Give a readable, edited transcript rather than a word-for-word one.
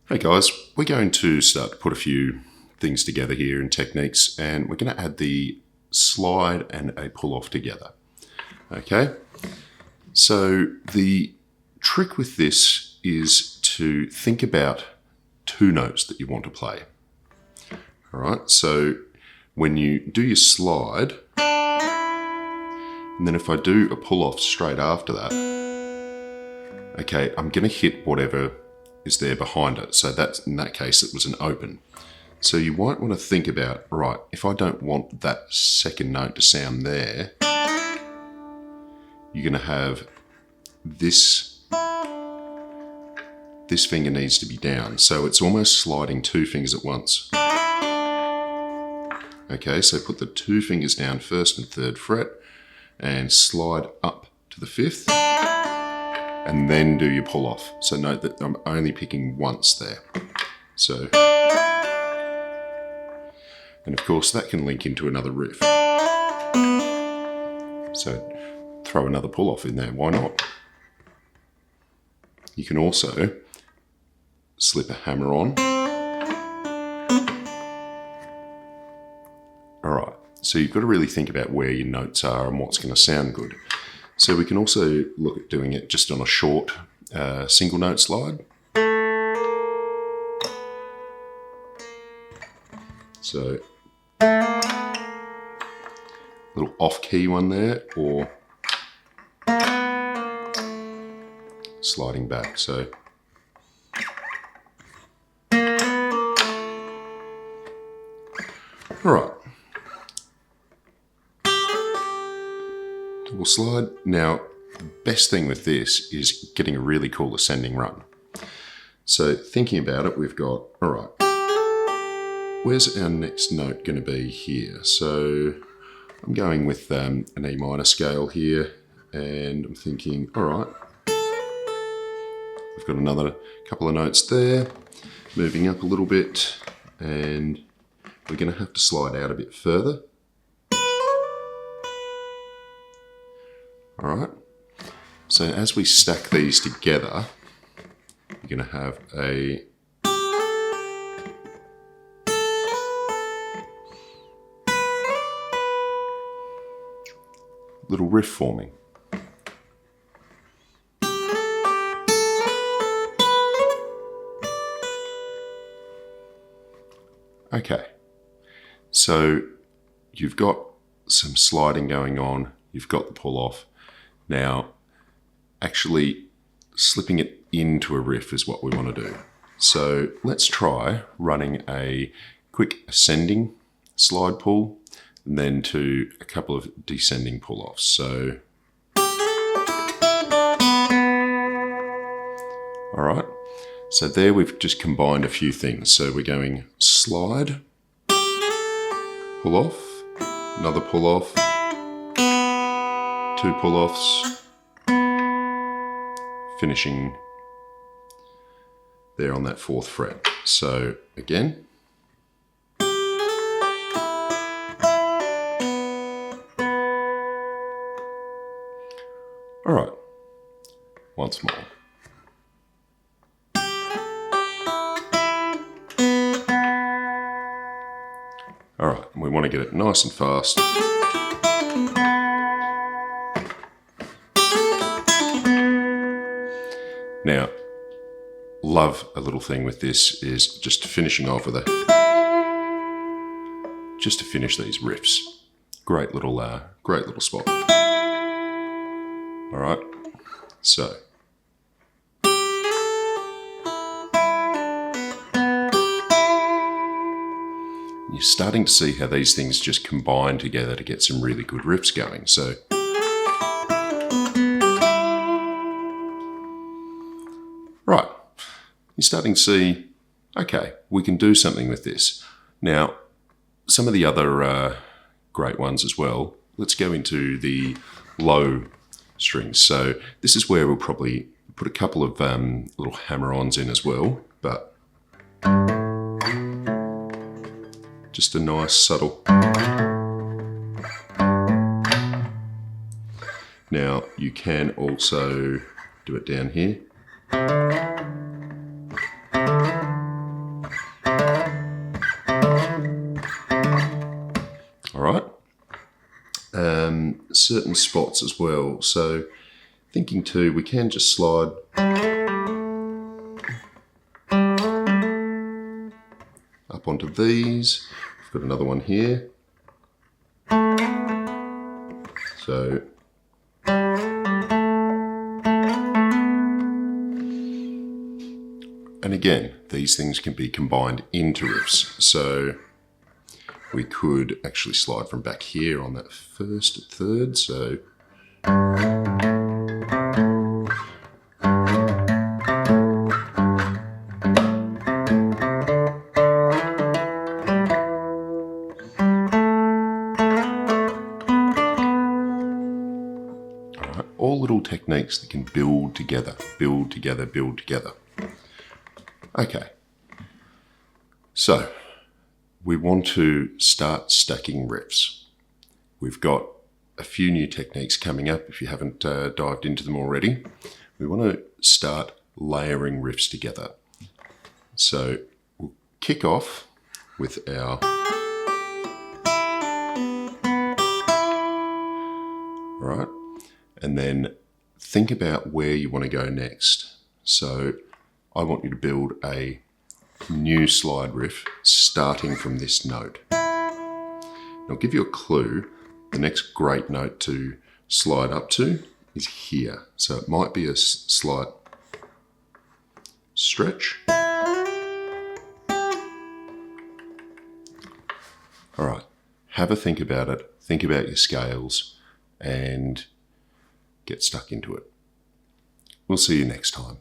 Hey guys, we're going to start to put a few things together here in techniques, and we're going to add the slide and a pull off together. Okay, so the trick with this is to think about two notes that you want to play. All right, so when you do your slide, and then if I do a pull off straight after that, okay, I'm going to hit whatever is there behind it. So that's, in that case, it was an open. So you might want to think about, right, if I don't want that second note to sound there, you're going to have this finger needs to be down. So it's almost sliding two fingers at once. Okay, so put the two fingers down, first and third fret, and slide up to the fifth, and then do your pull off. So note that I'm only picking once there. So, and of course that can link into another riff. So throw another pull off in there, why not? You can also slip a hammer on. All right, so you've got to really think about where your notes are and what's going to sound good. So we can also look at doing it just on a short single note slide. So little off key one there, or sliding back. So all right. Double slide. Now, the best thing with this is getting a really cool ascending run. So thinking about it, we've got, all right, where's our next note going to be here? So I'm going with an E minor scale here, and I'm thinking, all right, we've got another couple of notes there, moving up a little bit, and we're going to have to slide out a bit further. All right, so as we stack these together, you're going to have a little riff forming. Okay, so you've got some sliding going on, you've got the pull off. Now, actually slipping it into a riff is what we want to do. So let's try running a quick ascending slide pull, and then to a couple of descending pull offs. So, all right. So there we've just combined a few things. So we're going slide, pull off, another pull off, two pull offs, finishing there on that fourth fret. So again, all right, once more. All right, and we want to get it nice and fast. Now, love a little thing with this is just finishing off with just to finish these riffs. Great little spot. All right, so. You're starting to see how these things just combine together to get some really good riffs going. So, right, you're starting to see, okay, we can do something with this. Now, some of the other great ones as well, let's go into the low strings. So this is where we'll probably put a couple of little hammer-ons in as well, but just a nice subtle. Now you can also do it down here. certain spots as well. So thinking too, we can just slide up onto these. We've got another one here. So and again, these things can be combined into riffs. So we could actually slide from back here on that first third. So all little techniques that can build together, build together, build together. Okay, so we want to start stacking riffs. We've got a few new techniques coming up if you haven't dived into them already. We want to start layering riffs together. So we'll kick off with our right, and then think about where you want to go next. So I want you to build a new slide riff starting from this note. Now, I'll give you a clue. The next great note to slide up to is here. So it might be a slight stretch. All right, have a think about it. Think about your scales and get stuck into it. We'll see you next time.